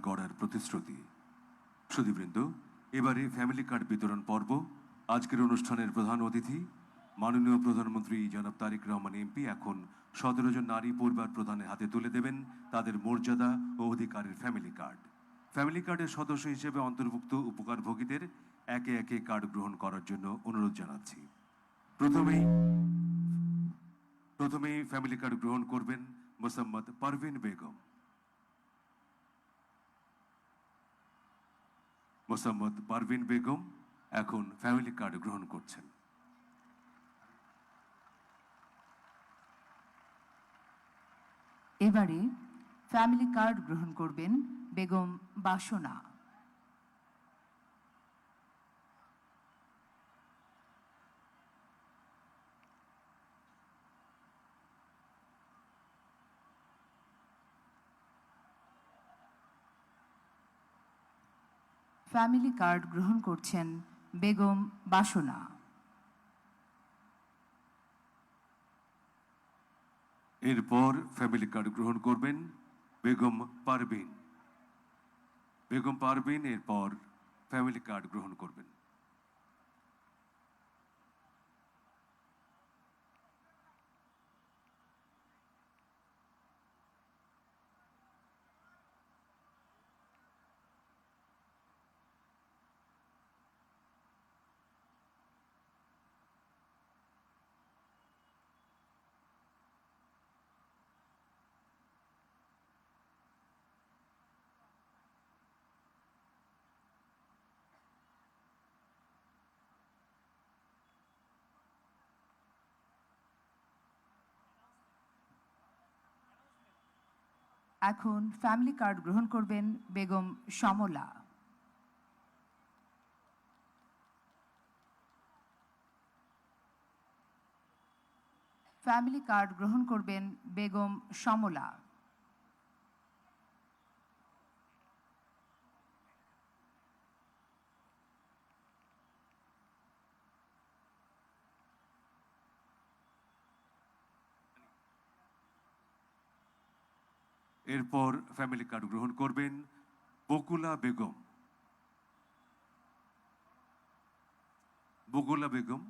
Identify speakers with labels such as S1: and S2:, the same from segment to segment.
S1: গড়ার প্রতিশ্রুতি। সুধীবৃন্দ, এবারে ফ্যামিলি কার্ড বিতরণ পর্ব। আজকের অনুষ্ঠানের প্রধান অতিথি মাননীয় প্রধানমন্ত্রী জনাব তারেক রহমান এমপি এখন 17 জন নারী পরিবার প্রধানের হাতে তুলে দেবেন তাদের মর্যাদা ও অধিকারের ফ্যামিলি কার্ড। ফ্যামিলি কার্ডের সদস্য হিসেবে অন্তর্ভুক্ত উপকারভোগীদের একে একে কার্ড গ্রহণ করার জন্য অনুরোধ জানাচ্ছি। প্রথমেই ফ্যামিলি কার্ড গ্রহণ করবেন মোসাম্মদ পারভিন বেগম। মোসাম্মদ পারভিন বেগম এখন ফ্যামিলি কার্ড গ্রহণ করছেন।
S2: এবারে ফ্যামিলি কার্ড গ্রহণ করবেন বেগম বাসনা। ফ্যামিলি কার্ড গ্রহণ করছেন বেগম বাসনা।
S1: এরপর ফ্যামিলি কার্ড গ্রহণ করবেন বেগম পারভিন। বেগম পারভিন এরপর ফ্যামিলি কার্ড গ্রহণ করবেন।
S2: এখন ফ্যামিলি কার্ড গ্রহণ করবেন বেগম সমলা। ফ্যামিলি কার্ড গ্রহণ করবেন বেগম সমলা।
S1: এরপর ফ্যামিলি কার্ড গ্রহণ করবেন বকুলা বেগম। বকুলা বেগম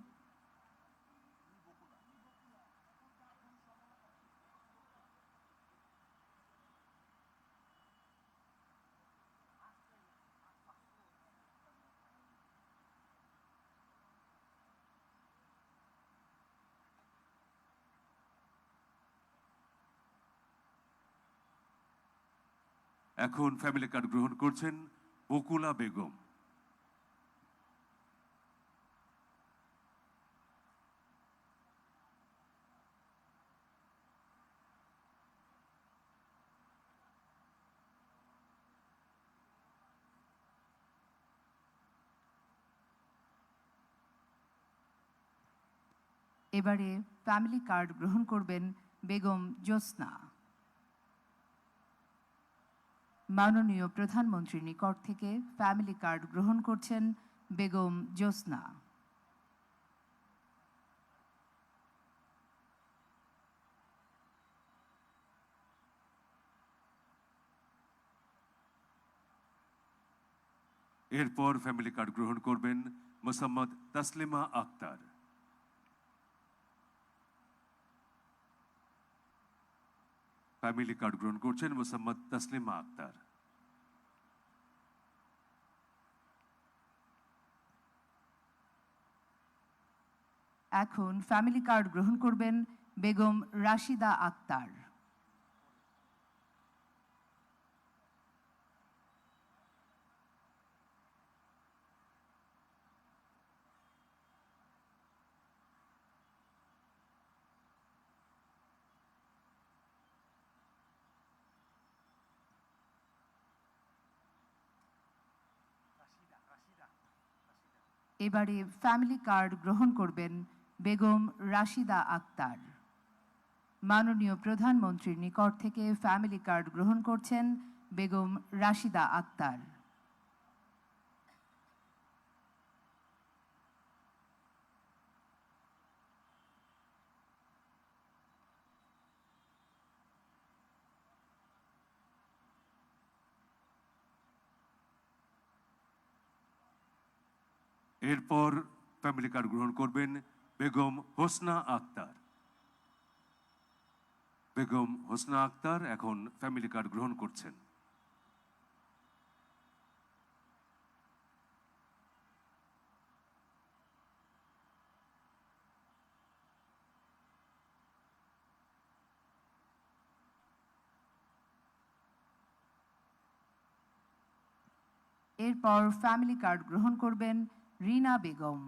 S1: এখন ফ্যামিলি কার্ড গ্রহণ করছেন বকুলা বেগম।
S2: এবারে ফ্যামিলি কার্ড গ্রহণ করবেন বেগম জ্যোৎস্না। মাননীয় প্রধানমন্ত্রীর নিকট থেকে ফ্যামিলি কার্ড গ্রহণ করছেন বেগম জ্যোৎস্না।
S1: এরপর ফ্যামিলি কার্ড গ্রহণ করবেন মোসাম্মদ তাসলিমা আক্তার। ফ্যামিলি কার্ড গ্রহণ করছেন মোসাম্মদ তাসলিমা আক্তার।
S2: এখন ফ্যামিলি কার্ড গ্রহণ করবেন বেগম রাশিদা আক্তার। এবারে ফ্যামিলি কার্ড গ্রহণ করবেন বেগম রাশিদা আক্তার। মাননীয় প্রধানমন্ত্রীর নিকট থেকে ফ্যামিলি কার্ড গ্রহণ করছেন বেগম রাশিদা আক্তার।
S1: এরপর ফ্যামিলি কার্ড গ্রহণ করবেন বেগম হোসনা আক্তার। বেগম হোসনা আক্তার এখন ফ্যামিলি কার্ড গ্রহণ করছেন।
S2: এরপর ফ্যামিলি কার্ড গ্রহণ করবেন রিনা বেগম।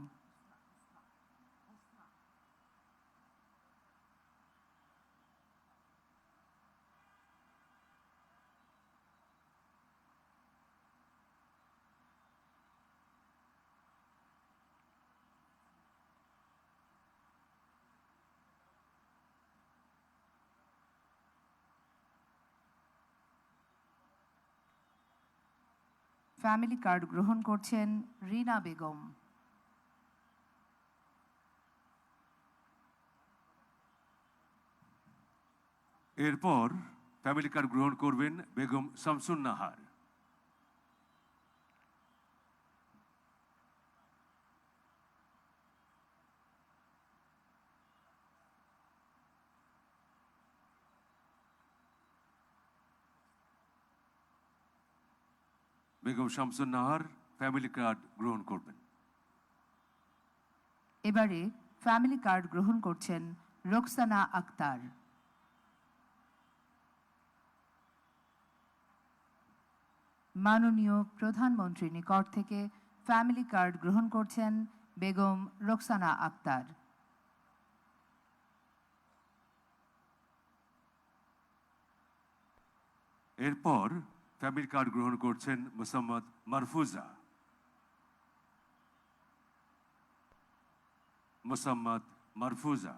S2: ফ্যামিলি কার্ড গ্রহণ করছেন রিনা বেগম।
S1: এরপর ফ্যামিলি কার্ড গ্রহণ করবেন বেগম শামসুন নাহার। বেগম শামসুন নাহার ফ্যামিলি কার্ড গ্রহণ করবেন।
S2: এবারে ফ্যামিলি কার্ড গ্রহণ করছেন রোকসানা আক্তার। মাননীয় প্রধানমন্ত্রীর নিকট থেকে ফ্যামিলি কার্ড গ্রহণ করছেন বেগম রোকসানা আক্তার।
S1: এরপর ফ্যামিলি কার্ড গ্রহণ করছেন মোসাম্মদ মারফুজা। মোসাম্মদ মারফুজা।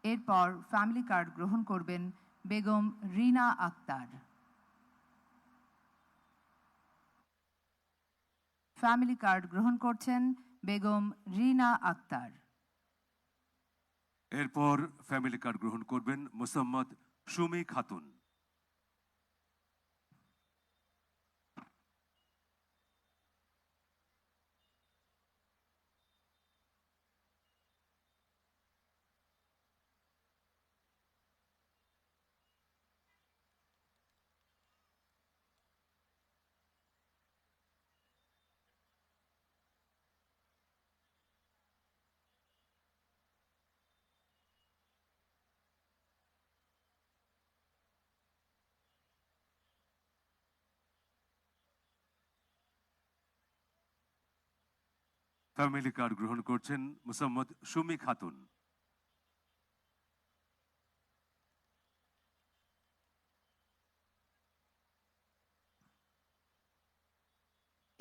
S2: এরপর ফ্যামিলি কার্ড গ্রহণ করবেন বেগম রিনা আক্তার। ফ্যামিলি কার্ড গ্রহণ করছেন বেগম রিনা আক্তার।
S1: এরপর ফ্যামিলি কার্ড গ্রহণ করবেন মোসাম্মদ সুমি খাতুন। ফ্যামিলি কার্ড গ্রহণ করছেন মোসাম্মদ সুমি খাতুন।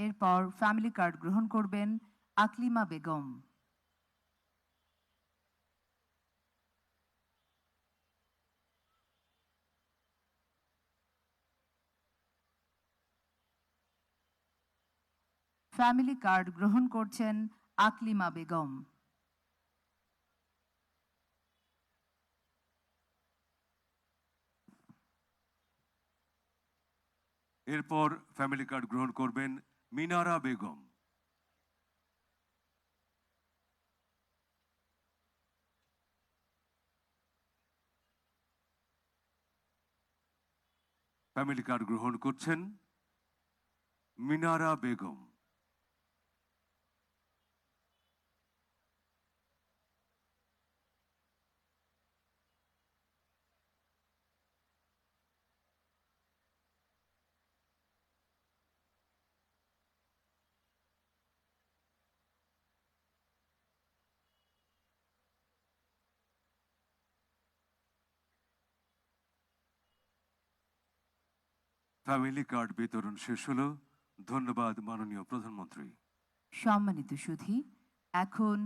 S2: এরপর ফ্যামিলি কার্ড গ্রহণ করবেন আকলিমা বেগম। ফ্যামিলি কার্ড গ্রহণ করছেন আকলিমা বেগম।
S1: এরপর ফ্যামিলি কার্ড গ্রহণ করবেন মিনারা বেগম। ফ্যামিলি কার্ড গ্রহণ করছেন মিনারা বেগম। ফ্যামিলি কার্ড বিতরণ শেষ হলো। ধন্যবাদ মাননীয় প্রধানমন্ত্রী।
S2: সম্মানিত সুধী, এখন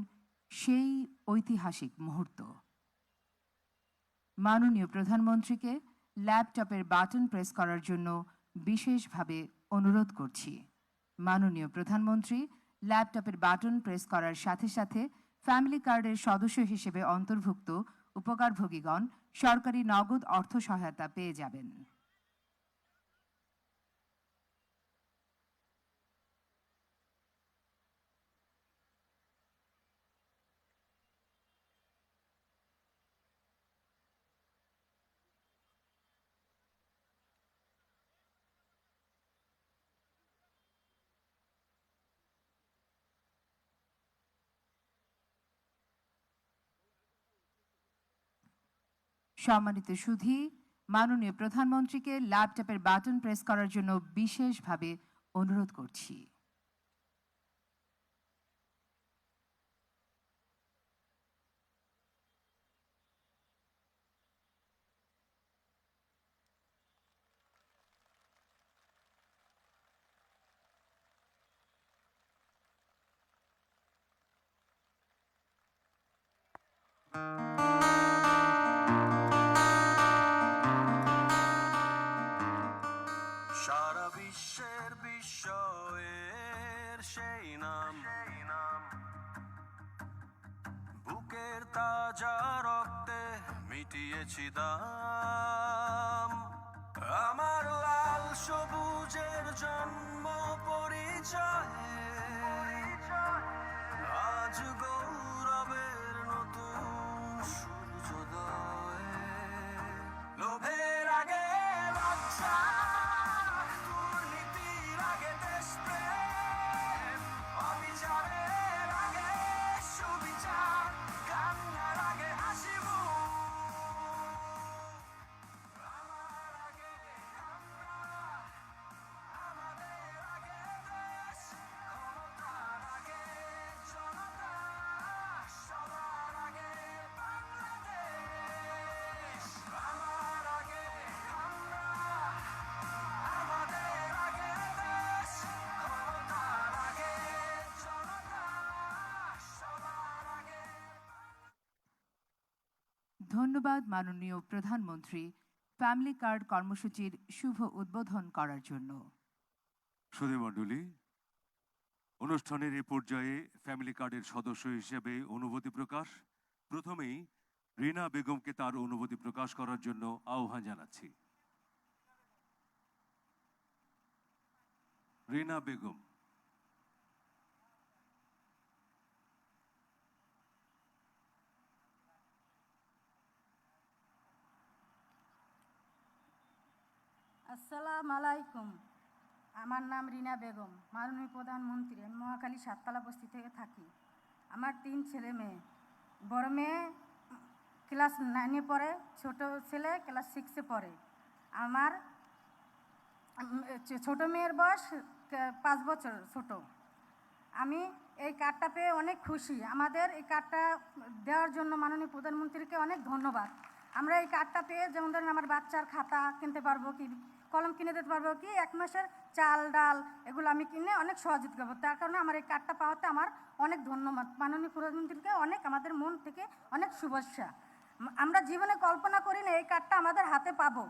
S2: সেই ঐতিহাসিক মুহূর্ত। মাননীয় প্রধানমন্ত্রীকে ল্যাপটপের বাটন প্রেস করার জন্য বিশেষভাবে অনুরোধ করছি। মাননীয় প্রধানমন্ত্রী ল্যাপটপের বাটন প্রেস করার সাথে সাথে ফ্যামিলি কার্ডের সদস্য হিসেবে অন্তর্ভুক্ত উপকারভোগীগণ সরকারি নগদ অর্থ সহায়তা পেয়ে যাবেন। সম্মানিত সুধী, মাননীয় প্রধানমন্ত্রীকে ল্যাপটপের বাটন প্রেস করার জন্য বিশেষভাবে অনুরোধ করছি।
S3: সারা বিশ্বের বিস্ময়ের সেই নাম, বুকের তাজা রক্তে মিটিয়েছি দাম। আমার লাল সবুজের জন্ম পরিচয়ে আজ গৌরবের নতুন সূর্যোদয়। লোভের আগে লজ্জা, দুর্নীতির আগে দেশপ্রেম, অবিচারের আগে সুবিচার, কান্নার আগে হাসি মুখ। আমার আগে আমরা, আমাদের আগে দেশ, ক্ষমতার আগে জনতা, সবার আগে বাংলাদেশ। আমার আগে আমরা, আমাদের আগে দেশ, ক্ষমতার আগে জনতা, সবার আগে।
S2: ধন্যবাদ মাননীয় প্রধানমন্ত্রী ফ্যামিলি কার্ড কর্মসূচির শুভ উদ্বোধন করার জন্য।
S1: সুধীমণ্ডলী, অনুষ্ঠানের এ পর্যায়ে ফ্যামিলি কার্ডের সদস্য হিসেবে অনুভূতি প্রকাশ। প্রথমেই রিনা বেগমকে তার অনুভূতি প্রকাশ করার জন্য আহ্বান জানাচ্ছি। রিনা বেগম।
S4: আসসালামু আলাইকুম। আমার নাম রিনা বেগম, মাননীয় প্রধানমন্ত্রী। আমি মহাখালী সাততলা বস্তি থেকে থাকি। আমার 3 ছেলে মেয়ে। বড় মেয়ে ক্লাস 9-এ পড়ে, ছোট ছেলে ক্লাস 6-এ পড়ে। আমার ছোট মেয়ের বয়স 5 বছর ছোট। আমি এই কার্ডটা পেয়ে অনেক খুশি। আমাদের এই কার্ডটা দেওয়ার জন্য মাননীয় প্রধানমন্ত্রীকে অনেক ধন্যবাদ। আমরা এই কার্ডটা পেয়ে যেমন ধরেন আমার বাচ্চার খাতা কিনতে পারবো, কি কলম কিনে দিতে পারবো, কি 1 মাসের চাল ডাল এগুলো আমি কিনে অনেক সহযোগিতা করবো। তার কারণে আমার এই কার্ডটা পাওয়াতে আমার অনেক ধন্যবাদ। মাননীয় প্রধানমন্ত্রীকে অনেক, আমাদের মন থেকে অনেক শুভেচ্ছা। আমরা জীবনে কল্পনা করি না এই কার্ডটা আমাদের হাতে পাবো।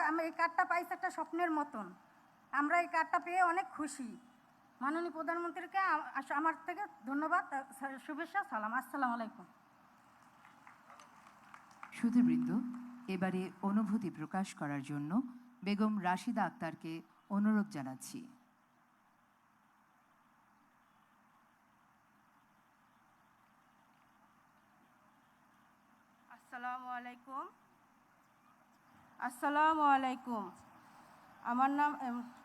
S4: আমি এই কার্ডটা পাইছি একটা স্বপ্নের মতন। আমরা এই কার্ডটা পেয়ে অনেক খুশি। মাননীয় প্রধানমন্ত্রীকে আমার থেকে ধন্যবাদ, শুভেচ্ছা, সালাম। আসসালামু আলাইকুম।
S2: সুধীবৃন্দ, এবারে অনুভূতি প্রকাশ করার জন্য বেগম রাশিদা আক্তারকে অনুরোধ জানাচ্ছি।
S5: আসসালামু আলাইকুম। আসসালামু আলাইকুম।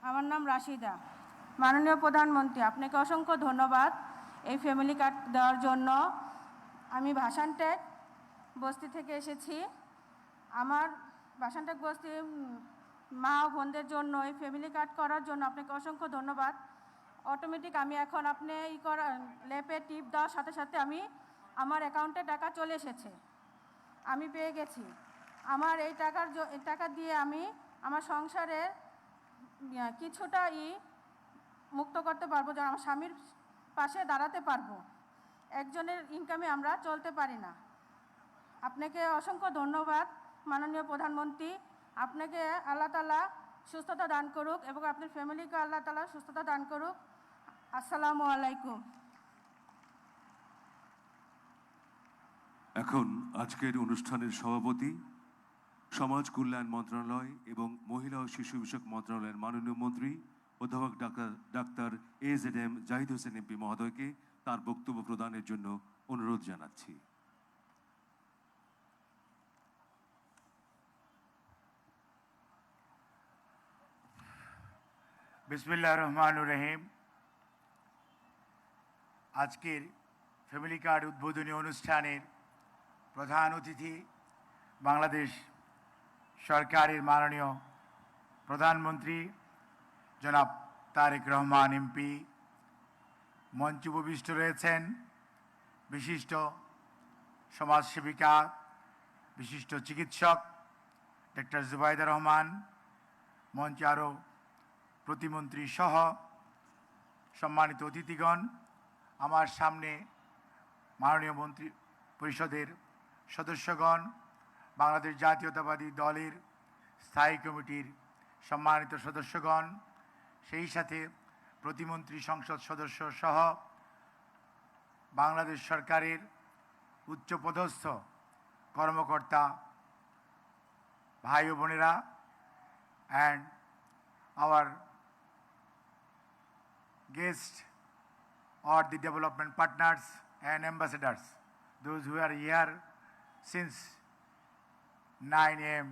S5: আমার নাম রাশিদা। মাননীয় প্রধানমন্ত্রী, আপনাকে অসংখ্য ধন্যবাদ এই ফ্যামিলি কার্ড দেওয়ার জন্য। আমি ভাসানটেক বস্তি থেকে এসেছি। আমার ভাসানটেক বস্তি মা ও বোনদের জন্য এই ফ্যামিলি কার্ড করার জন্য আপনাকে অসংখ্য ধন্যবাদ। অটোমেটিক আমি এখন আপনি ল্যাপে টিপ দেওয়ার সাথে সাথে আমার অ্যাকাউন্টে টাকা চলে এসেছে, আমি পেয়ে গেছি। আমার এই টাকা দিয়ে আমি আমার সংসারের কিছুটা মুক্ত করতে পারবো, যেন আমার স্বামীর পাশে দাঁড়াতে পারবো। একজনের ইনকামে আমরা চলতে পারি না। আপনাকে অসংখ্য ধন্যবাদ মাননীয় প্রধানমন্ত্রী। আপনাকে আল্লাহ তাআলা সুস্থতা দান করুক এবং আপনার ফ্যামিলিকে আল্লাহ তাআলা সুস্থতা দান করুক। আসসালামু আলাইকুম।
S1: এখন আজকের অনুষ্ঠানের সভাপতি সমাজ কল্যাণ মন্ত্রণালয় এবং মহিলা ও শিশু বিষয়ক মন্ত্রণালয়ের মাননীয় মন্ত্রী অধ্যাপক doctor AZM Zahid Hossain MP মহোদয়কে তার বক্তব্য প্রদানের জন্য অনুরোধ জানাচ্ছি।
S6: বিসমিল্লাহির রহমানির রহিম। আজকের ফ্যামিলি কার্ড উদ্বোধনী অনুষ্ঠানের প্রধান অতিথি বাংলাদেশ সরকারের মাননীয় প্রধানমন্ত্রী জনাব তারেক রহমান এমপি। মঞ্চে উপবিষ্ট রয়েছেন বিশিষ্ট সমাজসেবিকা, বিশিষ্ট চিকিৎসক ডক্টর জুবাইদা রহমান, মঞ্চে আরও প্রতিমন্ত্রী সহ সম্মানিত অতিথিগণ, আমার সামনে মাননীয় মন্ত্রী পরিষদের সদস্যগণ, বাংলাদেশ জাতীয়তাবাদী দলের স্থায়ী কমিটির সম্মানিত সদস্যগণ, সেই সাথে প্রতিমন্ত্রী সংসদ সদস্য সহ বাংলাদেশ সরকারের উচ্চপদস্থ কর্মকর্তা ভাই ও বোনেরা, and our guests or the development partners and ambassadors, those who are here since 9 a.m.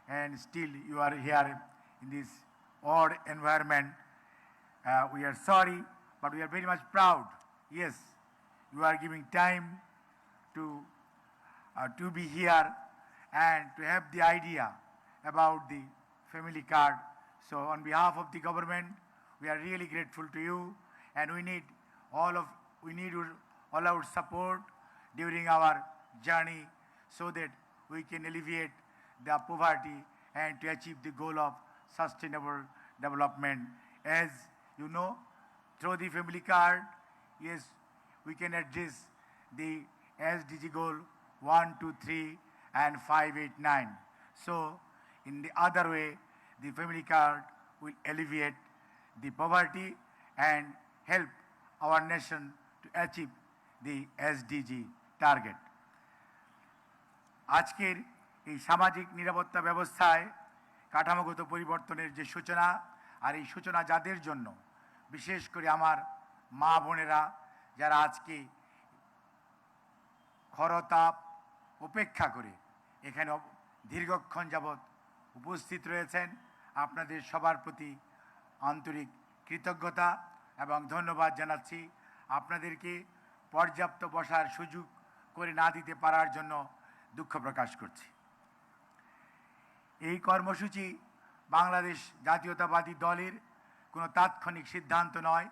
S6: and still you are here in this odd environment. We are sorry, but we are very much proud. Yes, you are giving time to be here and to have the idea about the family card. So on behalf of the government, we are really grateful to you, and we need all our support during our journey so that we can alleviate the poverty and to achieve the goal of sustainable development. As you know, through the family card, yes, we can address the SDG goal 1, 2, 3 and 5, 8, 9. So in the other way, the family card will alleviate the poverty and help our nation to achieve the SDG target. আজকের এই সামাজিক নিরাপত্তা ব্যবস্থায় কাঠামোগত পরিবর্তনের যে সূচনা, আর এই সূচনা যাদের জন্য, বিশেষ করে আমার মা বোনেরা যারা আজকে খরতাপ উপেক্ষা করে এখানে দীর্ঘক্ষণ যাবৎ উপস্থিত রয়েছেন, আপনাদের সবার প্রতি আন্তরিক কৃতজ্ঞতা এবং ধন্যবাদ জানাচ্ছি। আপনাদেরকে পর্যাপ্ত বসার সুযোগ করে না দিতে পারার জন্য দুঃখ প্রকাশ করছি। এই কর্মসূচি বাংলাদেশ জাতীয়তাবাদী দলের কোনো তাৎক্ষণিক সিদ্ধান্ত নয়,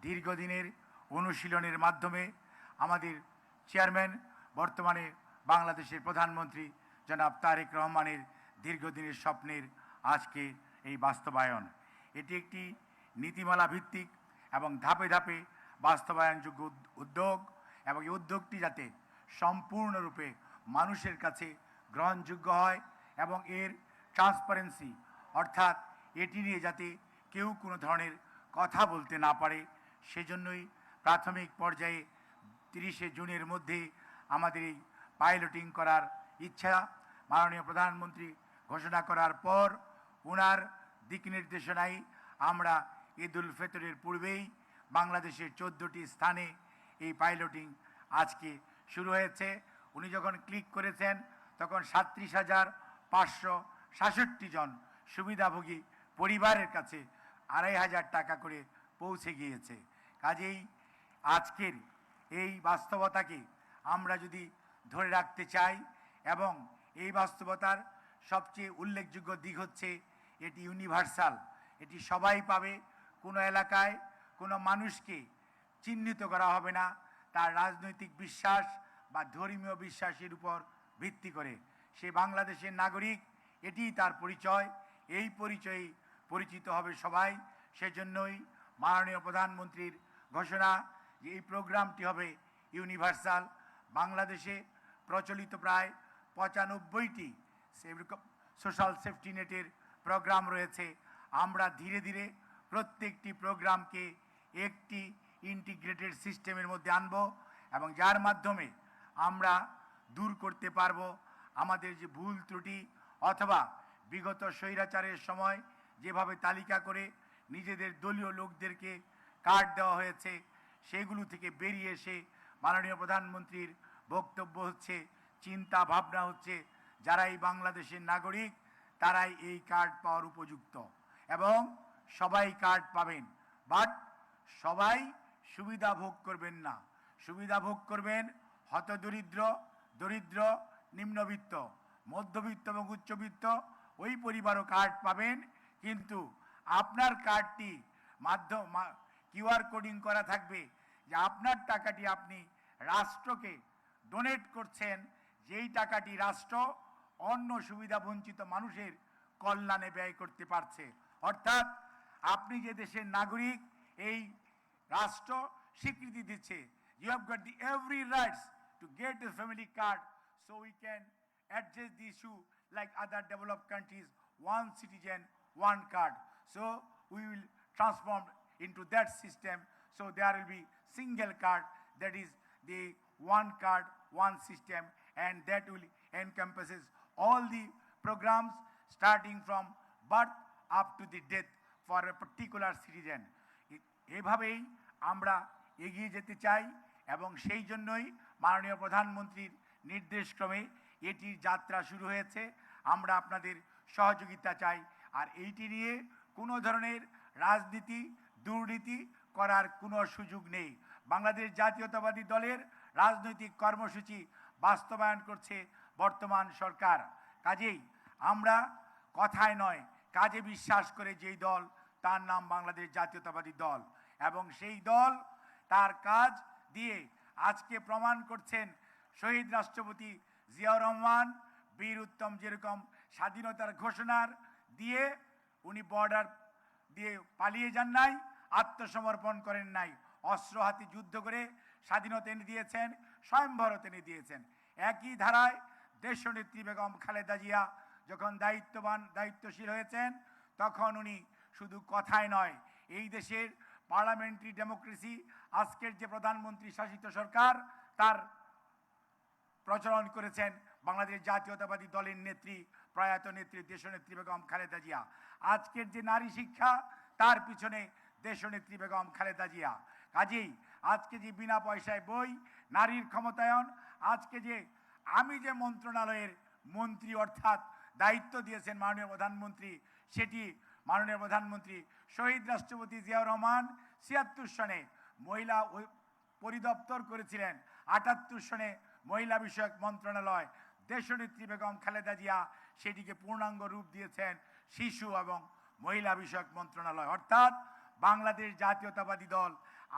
S6: দীর্ঘদিনের অনুশীলনের মাধ্যমে আমাদের চেয়ারম্যান, বর্তমানে বাংলাদেশের প্রধানমন্ত্রী জনাব তারেক রহমানের দীর্ঘদিনের স্বপ্নের আজকে এই বাস্তবায়ন। এটি একটি নীতিমালা ভিত্তিক এবং ধাপে ধাপে বাস্তবায়নযোগ্য উদ্যোগ, এবং এই উদ্যোগটি যাতে সম্পূর্ণরূপে মানুষের কাছে গ্রহণযোগ্য হয় এবং এর ট্রান্সপারেন্সি, অর্থাৎ এটি নিয়ে যাতে কেউ কোনো ধরনের কথা বলতে না পারে, সেজন্যই প্রাথমিক পর্যায়ে 30শে জুনের মধ্যে আমাদের এই পাইলটিং করার ইচ্ছা। মাননীয় প্রধানমন্ত্রী ঘোষণা করার পর ওনার দিক নির্দেশনায় আমরা ঈদুল ফিতরের পূর্বেই বাংলাদেশের 14টি স্থানে এই পাইলটিং আজকে শুরু হয়েছে। উনি যখন ক্লিক করেছেন তখন 37,566 জন সুবিধাভোগী পরিবারের কাছে 2,500 টাকা করে পৌঁছে গিয়েছে। কাজেই আজকের এই বাস্তবতাকে আমরা যদি ধরে রাখতে চাই, এবং এই বাস্তবতার সবচেয়ে উল্লেখযোগ্য দিক হচ্ছে এটি ইউনিভার্সাল, এটি সবাই পাবে। কোনো এলাকায় কোনো মানুষকে চিহ্নিত করা হবে না তার রাজনৈতিক বিশ্বাস বা ধর্মীয় বিশ্বাসের উপর ভিত্তি করে। সে বাংলাদেশের নাগরিক, এটিই তার পরিচয়, এই পরিচয়ে পরিচিত হবে সবাই। সেজন্যই মাননীয় প্রধানমন্ত্রীর ঘোষণা যে এই প্রোগ্রামটি হবে ইউনিভার্সাল। বাংলাদেশে প্রচলিত প্রায় 95টি সোশ্যাল সেফটি নেটের প্রোগ্রাম রয়েছে। আমরা ধীরে ধীরে প্রত্যেকটি প্রোগ্রামকে একটি ইন্টিগ্রেটেড সিস্টেমের মধ্যে আনব এবং যার মাধ্যমে আমরা দূর করতে পারবো আমাদের যে ভুল ত্রুটি অথবা বিগত স্বৈরাচারের সময় যেভাবে তালিকা করে নিজেদের দলীয় লোকদেরকে কার্ড দেওয়া হয়েছে সেগুলো থেকে বেরিয়ে এসে মাননীয় প্রধানমন্ত্রীর বক্তব্য হচ্ছে, চিন্তা ভাবনা হচ্ছে যারাই বাংলাদেশের নাগরিক তারাই এই কার্ড পাওয়ার উপযুক্ত এবং সবাই কার্ড পাবেন, বাট সবাই সুবিধা ভোগ করবেন না। সুবিধা ভোগ করবেন হতদরিদ্র, দরিদ্র, নিম্নবিত্ত, মধ্যবিত্ত এবং উচ্চবিত্ত ওই পরিবারও কার্ড পাবেন, কিন্তু আপনার কার্ডটি মাধ্যম কিউআর কোডিং করা থাকবে যে আপনার টাকাটি আপনি রাষ্ট্রকে ডোনেট করছেন, যেই টাকাটি রাষ্ট্র অন্য সুবিধা বঞ্চিত মানুষের কল্যাণে ব্যয় করতে পারছে। অর্থাৎ আপনি যে দেশের নাগরিক এই রাষ্ট্র স্বীকৃতি দিচ্ছে, you have got the every rights to get a family card, so we can address the issue like other developed countries, one citizen, one card. So we will transform into that system. So there will be single card, that is the one card, one system, and that will encompasses all the programs starting from birth up to the death for a particular citizen. এভাবেই আমরা এগিয়ে যেতে চাই এবং সেই জন্যই মাননীয় প্রধানমন্ত্রীর নির্দেশক্রমে এটির যাত্রা শুরু হয়েছে। আমরা আপনাদের সহযোগিতা চাই, আর এইটি নিয়ে কোনো ধরনের রাজনীতি দুর্নীতি করার কোনো সুযোগ নেই। বাংলাদেশ জাতীয়তাবাদী দলের রাজনৈতিক কর্মসূচি বাস্তবায়ন করছে বর্তমান সরকার। কাজেই আমরা কথায় নয় কাজে বিশ্বাস করে যেই দল, তার নাম বাংলাদেশ জাতীয়তাবাদী দল, এবং সেই দল তার কাজ দিয়ে আজকে প্রমাণ করছেন। শহীদ রাষ্ট্রপতি জিয়াউর রহমান বীর উত্তম যেরকম স্বাধীনতার ঘোষণার দিয়ে উনি বর্ডার দিয়ে পালিয়ে যান নাই, আত্মসমর্পণ করেন নাই, অস্ত্র হাতে যুদ্ধ করে স্বাধীনতা এনে দিয়েছেন, স্বয়ংভারত এনে দিয়েছেন। একই ধারায় দেশনেত্রী বেগম খালেদা জিয়া যখন দায়িত্বশীল হয়েছেন তখন উনি শুধু কথায় নয়, এই দেশের পার্লামেন্টারি ডেমোক্রেসি আজকের যে প্রধানমন্ত্রী শাসিত সরকার তার প্রচলন করেছেন বাংলাদেশ জাতীয়তাবাদী দলের নেত্রী, প্রয়াত নেত্রী দেশনেত্রী বেগম খালেদা জিয়া। আজকের যে নারী শিক্ষা তার পিছনে দেশনেত্রী বেগম খালেদা জিয়া। কাজেই আজকে যে বিনা পয়সায় বই, নারীর ক্ষমতায়ন, আজকে যে আমি যে মন্ত্রণালয়ের মন্ত্রী অর্থাৎ দায়িত্ব দিয়েছেন মাননীয় প্রধানমন্ত্রী, সেটি মাননীয় প্রধানমন্ত্রী শহীদ রাষ্ট্রপতি জিয়াউর রহমান ৭৬ সনে মহিলা পরিদপ্তর করেছিলেন, ৭৮ সনে মহিলা বিষয়ক মন্ত্রণালয়, দেশনেত্রী বেগম খালেদা জিয়া সেটিকে পূর্ণাঙ্গ রূপ দিয়েছেন শিশু এবং মহিলা বিষয়ক মন্ত্রণালয়। অর্থাৎ বাংলাদেশ জাতীয়তাবাদী দল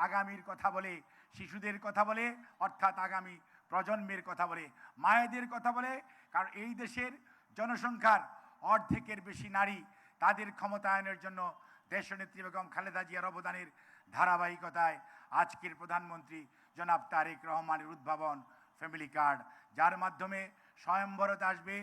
S6: আগামীর কথা বলে, শিশুদের কথা বলে, অর্থাৎ আগামী প্রজন্মের কথা বলে, মায়েদের কথা বলে, কারণ এই দেশের জনসংখ্যার অর্ধেকের বেশি নারী। তাদের ক্ষমতায়নের জন্য দেশনেত্রী বেগম খালেদা জিয়ার অবদানের ধারাবাহিকতায় আজকের প্রধানমন্ত্রী জনাব তারেক রহমানের উদ্ভাবন ফ্যামিলি কার্ড, যার মাধ্যমে স্বয়ংবরতা আসবে,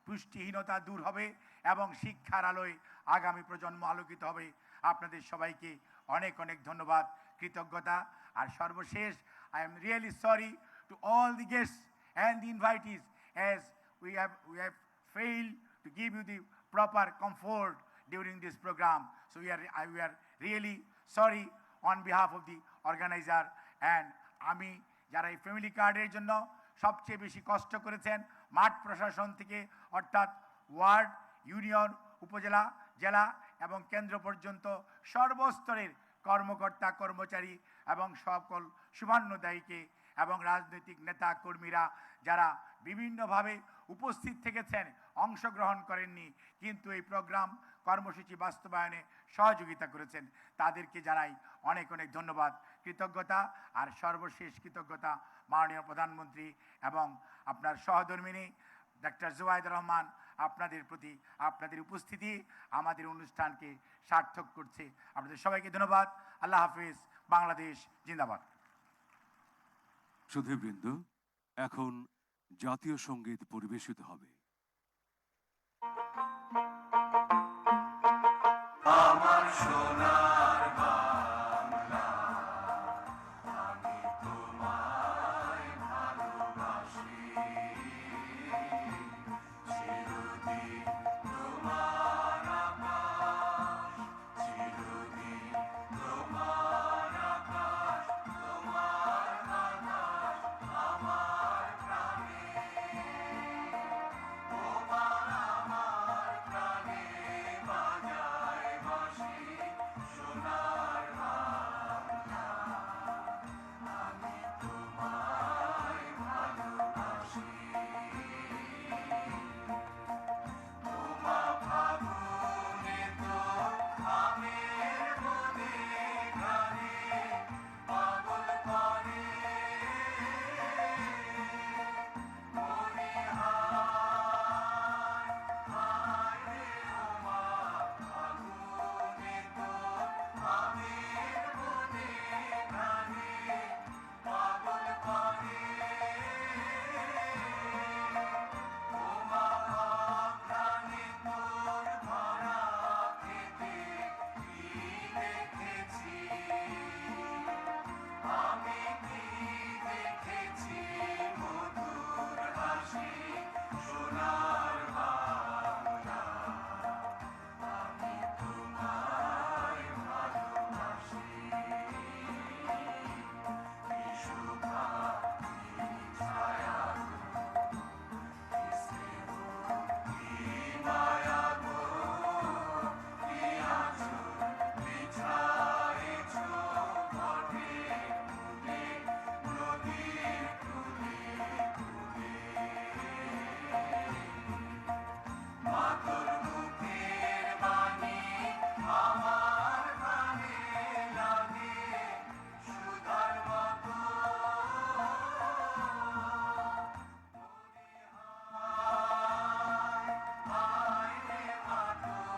S6: পুষ্টিহীনতা দূর হবে এবং শিক্ষার আলোয় আগামী প্রজন্ম আলোকিত হবে। আপনাদের সবাইকে অনেক অনেক ধন্যবাদ, কৃতজ্ঞতা। আর সর্বশেষ, I am really sorry to all the guests and the invitees, as we have failed to give you the proper comfort during this program. So we are really sorry on behalf of the organizer. And আমি যারা এই family কার্ডের জন্য সবচেয়ে বেশি কষ্ট করেছেন মাঠ প্রশাসন থেকে, অর্থাৎ ওয়ার্ড, ইউনিয়ন, উপজেলা, জেলা এবং কেন্দ্র পর্যন্ত সর্বস্তরের কর্মকর্তা কর্মচারী এবং সকল শুভান্নদায়ীকে এবং রাজনৈতিক নেতা কর্মীরা যারা বিভিন্নভাবে উপস্থিত থেকেছেন, অংশগ্রহণ করেননি কিন্তু এই প্রোগ্রাম কর্মসূচি বাস্তবায়নে সহযোগিতা করেছেন, তাদেরকে জানাই অনেক অনেক ধন্যবাদ, কৃতজ্ঞতা। আর সর্বশেষ কৃতজ্ঞতা মাননীয় প্রধানমন্ত্রী এবং আপনার সহধর্মিনী ডাক্তার জুবাইদা রহমান, আপনাদের প্রতি আপনাদের উপস্থিতি আমাদের অনুষ্ঠানকে সার্থক করছে। আপনাদের সবাইকে ধন্যবাদ। আল্লাহ হাফিজ। বাংলাদেশ জিন্দাবাদ।
S1: সুধীবৃন্দ, এখন জাতীয় সঙ্গীত পরিবেশিত হবে।
S3: সোনার বাংলা আমি তোমায় ভালোবাসি চিরদিন তোমার আকাশ চিরদিন তোমার আকাশ তোমার বাতাস আমার প্রাণে তোমার আমার প্রাণে বাজায় বাঁশি সোনার বাংলা আমি তোমায় ভালোবাসি তোমা ফাগুনে তো আমের বনে গানে পাগল করে মনে হায় হায় রে ওমা ফাগুনে তো আমের বনে গানে পাগল করে ওমা প্রাণে তোর ভরা খেতে কি দেখেছি আমি কি দেখেছি মধুর হাসি সোনার বাংলা আমি তোমায় ভালোবাসি কি শুভা কি ছায়া কি স্নেহ কি মায়া গো কি আঁচল বিছাইছ ঘটে মূলে নদীর কূলে কূলে মা তোর মুখের বাণী আমার কানে লাগে সুধার মতো হায় রে মা তোর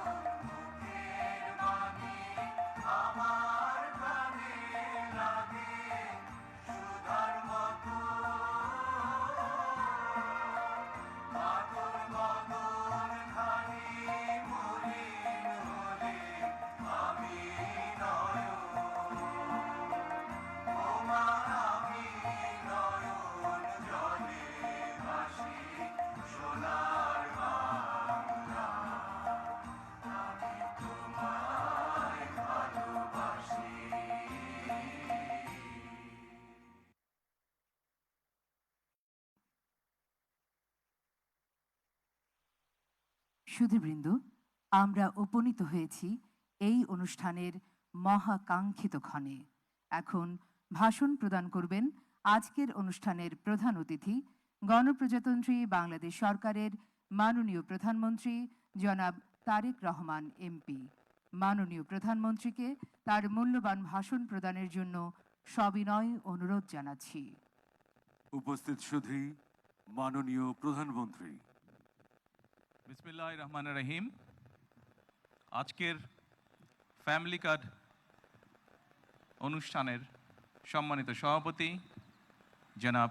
S3: মুখের বাণী আমার কানে লাগে সুধার মতো মা তোর বদন খানি মলিন হলে আমি নয়ন ওমা আমি নয়ন জলে ভাসি সোনার বাংলা আমি তোমায় ভালোবাসি
S2: সুধীবৃন্দ, আমরা উপনীত হয়েছি এই অনুষ্ঠানের মহাকাঙ্ক্ষিত ক্ষণে। এখন ভাষণ প্রদান করবেন আজকের অনুষ্ঠানের প্রধান অতিথি, গণপ্রজাতন্ত্রী বাংলাদেশ সরকারের মাননীয় প্রধানমন্ত্রী জনাব তারেক রহমান এমপি। মাননীয় প্রধানমন্ত্রীকে তার মূল্যবান ভাষণ প্রদানের জন্য সবিনয় অনুরোধ জানাচ্ছি।
S1: উপস্থিত সুধী, মাননীয় প্রধানমন্ত্রী।
S7: বিসমিল্লাহির রহমানির রহিম। আজকের ফ্যামিলি কার্ড অনুষ্ঠানের সম্মানিত সভাপতি জনাব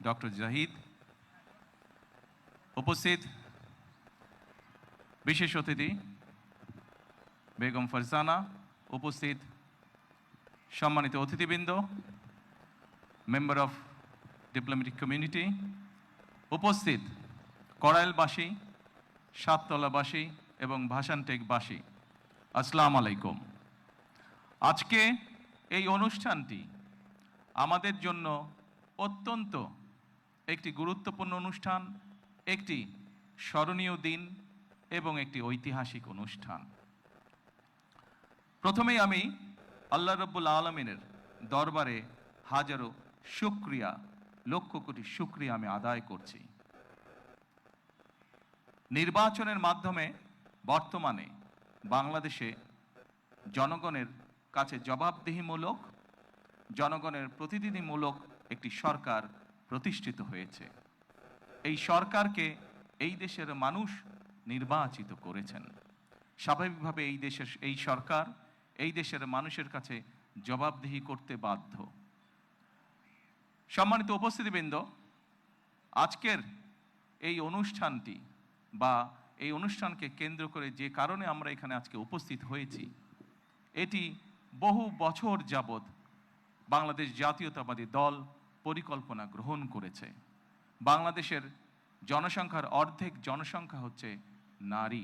S7: ডক্টর জাহিদ, উপস্থিত বিশেষ অতিথি বেগম ফারজানা, উপস্থিত সম্মানিত অতিথিবৃন্দ, মেম্বার অফ ডিপ্লোম্যাটিক কমিউনিটি, উপস্থিত কড়াইলবাসী, সাততলাবাসী এবং ভাষানটেকবাসী, আসসালামু আলাইকুম। আজকে এই অনুষ্ঠানটি আমাদের জন্য অত্যন্ত একটি গুরুত্বপূর্ণ অনুষ্ঠান, একটি স্মরণীয় দিন এবং একটি ঐতিহাসিক অনুষ্ঠান। প্রথমেই আমি আল্লাহ রাব্বুল আলামিনের দরবারে হাজারো শুকরিয়া, লক্ষ কোটি শুকরিয়া আমি আদায় করছি। নির্বাচনের মাধ্যমে বর্তমানে বাংলাদেশে জনগণের কাছে জবাবদিহিমূলক, জনগণের প্রতিনিধিমূলক একটি সরকার প্রতিষ্ঠিত হয়েছে। এই সরকারকে এই দেশের মানুষ নির্বাচিত করেছেন। স্বাভাবিকভাবে এই সরকার এই দেশের মানুষের কাছে জবাবদিহি করতে বাধ্য। সম্মানিত উপস্থিতিবৃন্দ, আজকের এই অনুষ্ঠানটি বা এই অনুষ্ঠানকে কেন্দ্র করে যে কারণে আমরা এখানে আজকে উপস্থিত হয়েছি, এটি বহু বছর যাবৎ বাংলাদেশ জাতীয়তাবাদী দল পরিকল্পনা গ্রহণ করেছে। বাংলাদেশের জনসংখ্যার অর্ধেক জনসংখ্যা হচ্ছে নারী।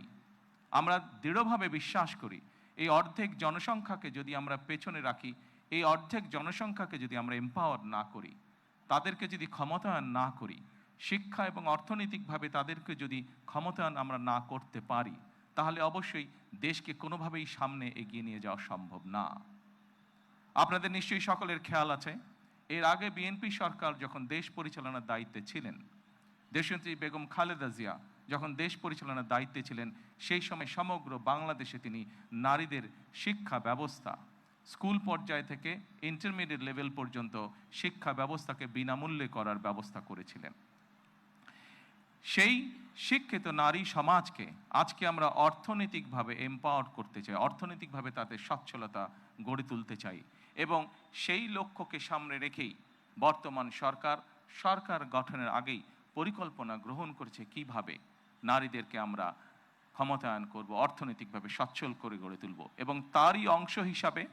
S7: আমরা দৃঢ়ভাবে বিশ্বাস করি এই অর্ধেক জনসংখ্যাকে যদি আমরা পেছনে রাখি, এই অর্ধেক জনসংখ্যাকে যদি আমরা এম্পাওয়ার না করি, তাদেরকে যদি ক্ষমতায়ন না করি, শিক্ষা এবং অর্থনৈতিকভাবে তাদেরকে যদি ক্ষমতায়ন আমরা না করতে পারি, তাহলে অবশ্যই দেশকে কোনোভাবেই সামনে এগিয়ে নিয়ে যাওয়া সম্ভব না। আপনাদের নিশ্চয়ই সকলের খেয়াল আছে, এর আগে বিএনপি সরকার যখন দেশ পরিচালনার দায়িত্বে ছিলেন, দেশনেত্রী বেগম খালেদা জিয়া যখন দেশ পরিচালনার দায়িত্বে ছিলেন, সেই সময় সমগ্র বাংলাদেশে তিনি নারীদের শিক্ষা ব্যবস্থা, স্কুল পর্যায় থেকে ইন্টারমিডিয়েট লেভেল পর্যন্ত শিক্ষা ব্যবস্থাকে বিনামূল্যে করার ব্যবস্থা করেছিলেন। সেই শিক্ষিত নারী সমাজকে আজকে আমরা অর্থনৈতিকভাবে এম্পাওয়ার করতে চাই, অর্থনৈতিকভাবে তাদের সচ্ছলতা গড়ে তুলতে চাই, এবং সেই লক্ষ্যকে সামনে রেখেই বর্তমান সরকার গঠনের আগেই পরিকল্পনা গ্রহণ করেছে কিভাবে নারীদেরকে আমরা ক্ষমতায়ন করব, অর্থনৈতিকভাবে সচ্ছল করে গড়ে তুলব। এবং তারই অংশ হিসাবে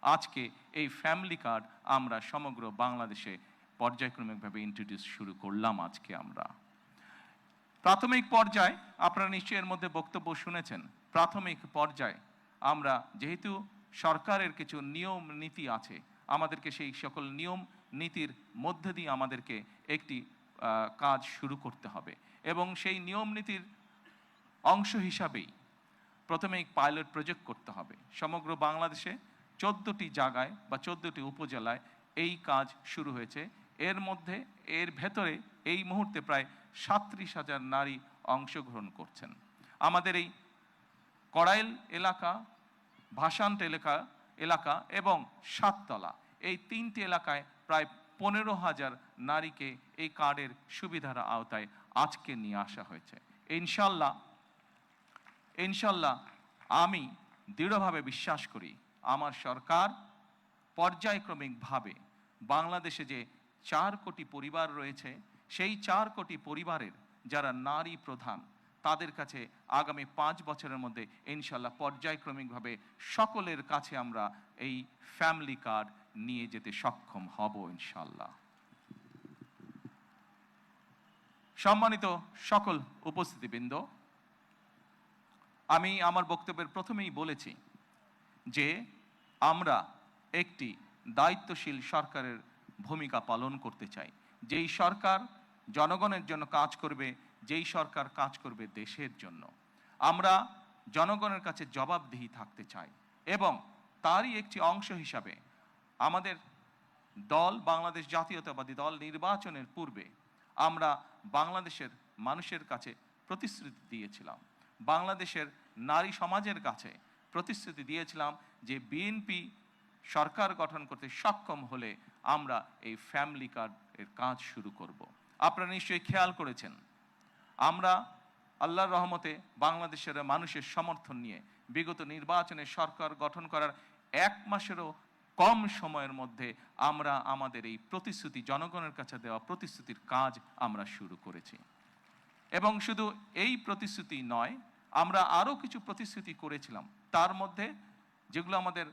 S7: আজকে এই ফ্যামিলি কার্ড আমরা সমগ্র বাংলাদেশে পর্যায়ক্রমিকভাবে ইন্ট্রোডিউস শুরু করলাম। আজকে আমরা প্রাথমিক পর্যায়ে, আপনারা নিশ্চয়ই এর মধ্যে বক্তব্য শুনেছেন, প্রাথমিক পর্যায়ে আমরা যেহেতু সরকারের কিছু নিয়ম নীতি আছে, আমাদেরকে সেই সকল নিয়ম নীতির মধ্যে দিয়ে আমাদেরকে একটি কাজ শুরু করতে হবে, এবং সেই নিয়ম নীতির অংশ হিসাবেই প্রথমে পাইলট প্রজেক্ট করতে হবে। সমগ্র বাংলাদেশে 14টি জায়গায় বা 14টি উপজেলায় এই কাজ শুরু হয়েছে। এর ভেতরে এই মুহূর্তে প্রায় 37,000 নারী অংশগ্রহণ করছেন। আমাদের এই কড়াইল এলাকা, ভাসান্ট এলাকা এবং সাততলা, এই 3টি এলাকায় প্রায় 15,000 নারীকে এই কার্ডের সুবিধার আওতায় আজকে নিয়ে আসা হয়েছে। ইনশাল্লাহ আমি দৃঢ়ভাবে বিশ্বাস করি আমার সরকার পর্যায়ক্রমিকভাবে বাংলাদেশে যে 4 কোটি পরিবার রয়েছে, সেই 4 কোটি পরিবারের যারা নারী প্রধান, তাদের কাছে আগামী 5 বছরের মধ্যে ইনশাল্লাহ পর্যায়ক্রমিকভাবে সকলের কাছে আমরা এই ফ্যামিলি কার্ড নিয়ে যেতে সক্ষম হব ইনশাল্লাহ। সম্মানিত সকল উপস্থিতিবৃন্দ, আমি আমার বক্তব্যের প্রথমেই বলেছি যে আমরা একটি দায়িত্বশীল সরকারের ভূমিকা পালন করতে চাই, যেই সরকার জনগণের জন্য কাজ করবে, যেই সরকার কাজ করবে দেশের জন্য। আমরা জনগণের কাছে জবাবদিহি থাকতে চাই, এবং তারই একটি অংশ হিসাবে আমাদের দল, বাংলাদেশ জাতীয়তাবাদী দল, নির্বাচনের পূর্বে আমরা বাংলাদেশের মানুষের কাছে প্রতিশ্রুতি দিয়েছিলাম, বাংলাদেশের নারী সমাজের কাছে প্রতিশ্রুতি দিয়েছিলাম যে বিএনপি সরকার গঠন করতে সক্ষম হলে আমরা এই ফ্যামিলি কার্ডের কাজ শুরু করব। আপনারা নিশ্চয়ই খেয়াল করেছেন, আমরা আল্লাহর রহমতে বাংলাদেশের মানুষের সমর্থন নিয়ে বিগত নির্বাচনে সরকার গঠন করার 1 মাসেরও কম সময়ের মধ্যে আমরা আমাদের এই প্রতিশ্রুতি, জনগণের কাছে দেওয়া প্রতিশ্রুতির কাজ আমরা শুরু করেছি। এবং শুধু এই প্রতিশ্রুতি নয়, আমরা আরও কিছু প্রতিশ্রুতি করেছিলাম, তার মধ্যে যেগুলো আমাদের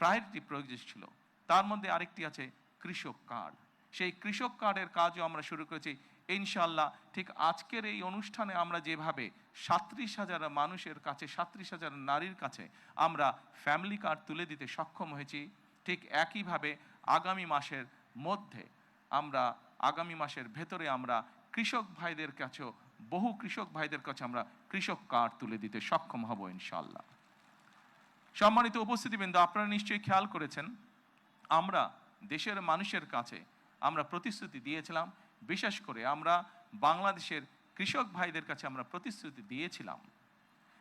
S7: প্রায়োরিটি প্রজেক্ট ছিল, তার মধ্যে আরেকটি আছে কৃষক কার্ড। সেই কৃষক কার্ডের কাজও আমরা শুরু করেছি ইনশাল্লাহ। ঠিক আজকের এই অনুষ্ঠানে আমরা যেভাবে 37,000 মানুষের কাছে, 37,000 নারীর কাছে আমরা ফ্যামিলি কার্ড তুলে দিতে সক্ষম হয়েছি, ঠিক একইভাবে আগামী মাসের ভেতরে আমরা কৃষক ভাইদের কাছেও, বহু কৃষক ভাইদের কাছে আমরা কৃষক কার্ড তুলে দিতে সক্ষম হব ইনশাল্লাহ। সম্মানিত উপস্থিতিবৃন্দ, আপনারা নিশ্চয়ই খেয়াল করেছেন, আমরা দেশের মানুষের কাছে আমরা প্রতিশ্রুতি দিয়েছিলাম, বিশেষ করে আমরা বাংলাদেশের কৃষক ভাইদের কাছে আমরা প্রতিশ্রুতি দিয়েছিলাম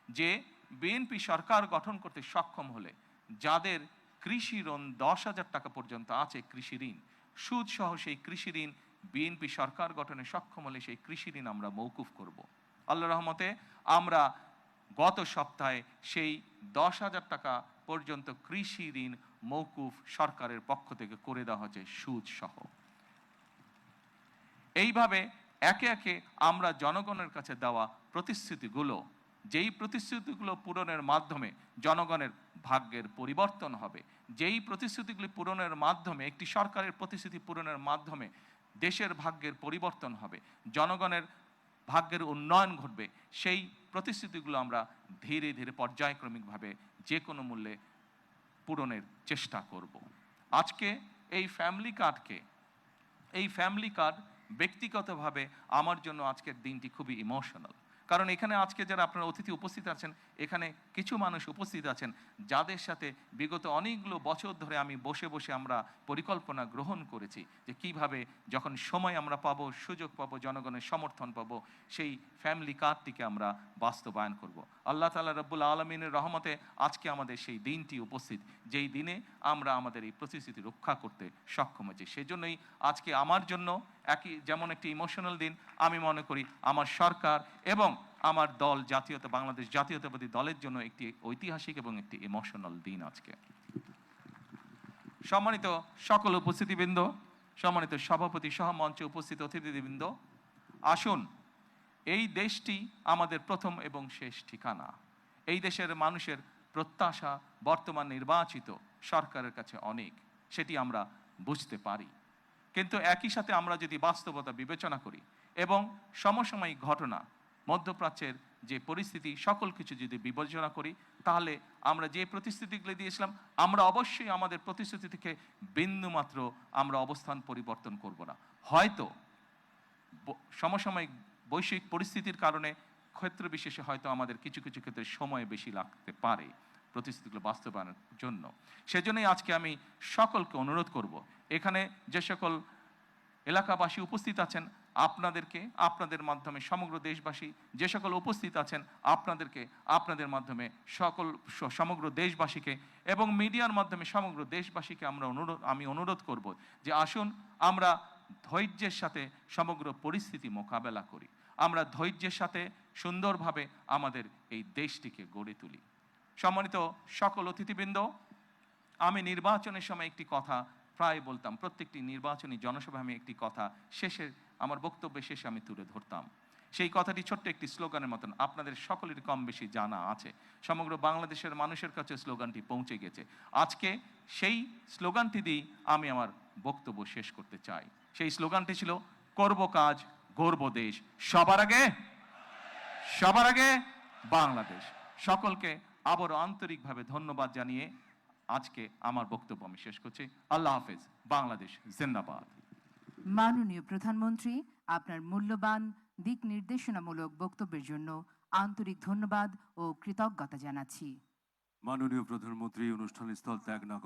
S7: যে বিএনপি সরকার গঠন করতে সক্ষম হলে যাদের কৃষি ঋণ 10,000 টাকা পর্যন্ত আছে, কৃষি ঋণ সুদ সহ, সেই কৃষি ঋণ বিএনপি সরকার গঠনে সক্ষম হলে সেই কৃষি ঋণ আমরা মৌকুফ করব। আল্লাহর রহমতে আমরা গত সপ্তাহে সেই 10,000 টাকা পর্যন্ত কৃষি ঋণ মৌকুফ সরকারের পক্ষ থেকে করে দেওয়া হয়েছে সুদ সহ। এইভাবে একে একে আমরা জনগণের কাছে দেওয়া প্রতিশ্রুতিগুলো যেই প্রতিশ্রুতিগুলো পূরণের মাধ্যমে জনগণের ভাগ্যের পরিবর্তন হবে, যেই প্রতিশ্রুতিগুলি পূরণের মাধ্যমে একটি সরকারের প্রতিশ্রুতি পূরণের মাধ্যমে দেশের ভাগ্যের পরিবর্তন হবে, জনগণের ভাগ্যের উন্নয়ন ঘটবে, সেই প্রতিশ্রুতিগুলো আমরা ধীরে ধীরে পর্যায়ক্রমিকভাবে যে কোনো মূল্যে পূরণের চেষ্টা করব। আজকে এই ফ্যামিলি কার্ড ব্যক্তিগতভাবে আমার জন্য আজকের দিনটি খুবই ইমোশনাল। কারণ এখানে আজকে যারা আপনারা অতিথি উপস্থিত আছেন, এখানে কিছু মানুষ উপস্থিত আছেন যাদের সাথে বিগত অনেকগুলো বছর ধরে আমি বসে বসে আমরা পরিকল্পনা গ্রহণ করেছি যে কিভাবে যখন সময় আমরা পাবো, সুযোগ পাবো, জনগণের সমর্থন পাবো, সেই ফ্যামিলি কার্ডটিকে আমরা বাস্তবায়ন করব। আল্লাহ তাআলা রব্বুল আলামিনের রহমতে আজকে আমাদের সেই দিনটি উপস্থিত, যেই দিনে আমরা আমাদের এই প্রতিশ্রুতি রক্ষা করতে সক্ষম হয়েছি। সেজন্যই আজকে আমার জন্য যেমন একটি ইমোশনাল দিন, আমি মনে করি আমার সরকার এবং আমার দল বাংলাদেশ জাতীয়তাবাদী দলের জন্য একটি ঐতিহাসিক এবং একটি ইমোশনাল দিন আজকে। সম্মানিত সকল উপস্থিতিবৃন্দ, সম্মানিত সভাপতি সহ মঞ্চে উপস্থিত অতিথিবৃন্দ, আসুন, এই দেশটি আমাদের প্রথম এবং শেষ ঠিকানা। এই দেশের মানুষের প্রত্যাশা বর্তমান নির্বাচিত সরকারের কাছে অনেক, সেটি আমরা বুঝতে পারি। কিন্তু একই সাথে আমরা যদি বাস্তবতা বিবেচনা করি এবং সমসাময়িক ঘটনা, মধ্যপ্রাচ্যের যে পরিস্থিতি, সকল কিছু যদি বিবেচনা করি, তাহলে আমরা যে প্রতিশ্রুতিগুলি দিয়েছিলাম, আমরা অবশ্যই আমাদের প্রতিশ্রুতি থেকে বিন্দুমাত্র আমরা অবস্থান পরিবর্তন করব না। হয়তো সমসাময়িক বৈশ্বিক পরিস্থিতির কারণে ক্ষেত্র বিশেষে হয়তো আমাদের কিছু কিছু ক্ষেত্রে সময় বেশি লাগতে পারে প্রতিশ্রুতিগুলো বাস্তবায়নের জন্য। সেজন্যই আজকে আমি সকলকে অনুরোধ করব, এখানে যে সকল এলাকাবাসী উপস্থিত আছেন, আপনাদের মাধ্যমে সমগ্র দেশবাসী যে সকল উপস্থিত আছেন, আপনাদের মাধ্যমে সমগ্র দেশবাসীকে এবং মিডিয়ার মাধ্যমে সমগ্র দেশবাসীকে আমি অনুরোধ করব যে আসুন আমরা ধৈর্যের সাথে সমগ্র পরিস্থিতি মোকাবেলা করি, আমরা ধৈর্যের সাথে সুন্দরভাবে আমাদের এই দেশটিকে গড়ে তুলি। সম্মানিত সকল অতিথিবৃন্দ, আমি নির্বাচনের সময় একটি কথা প্রায় বলতাম, প্রত্যেকটি নির্বাচনী জনসভায় আমি একটি কথা আমার বক্তব্যের শেষে আমি তুলে ধরতাম। সেই কথাটি ছোট্ট একটি স্লোগানের মতন, আপনাদের সকলের কম বেশি জানা আছে, সমগ্র বাংলাদেশের মানুষের কাছে স্লোগানটি পৌঁছে গেছে। আজকে সেই স্লোগানটি দিয়ে আমি আমার বক্তব্য শেষ করতে চাই। সেই স্লোগানটি ছিল, করব কাজ, গড়ব দেশ, সবার আগে বাংলাদেশ। সকলকে আবারও আন্তরিকভাবে ধন্যবাদ জানিয়ে আজকে আমার বক্তব্য আমি শেষ করছি। আল্লাহ হাফেজ। বাংলাদেশ জিন্দাবাদ।
S2: মাননীয় প্রধানমন্ত্রী, আপনার মূল্যবান দিক নির্দেশনামূলক বক্তব্যের জন্য আন্তরিক ধন্যবাদ ও কৃতজ্ঞতা জানাচ্ছি।
S1: মাননীয় প্রধানমন্ত্রী অনুষ্ঠানস্থল ত্যাগ না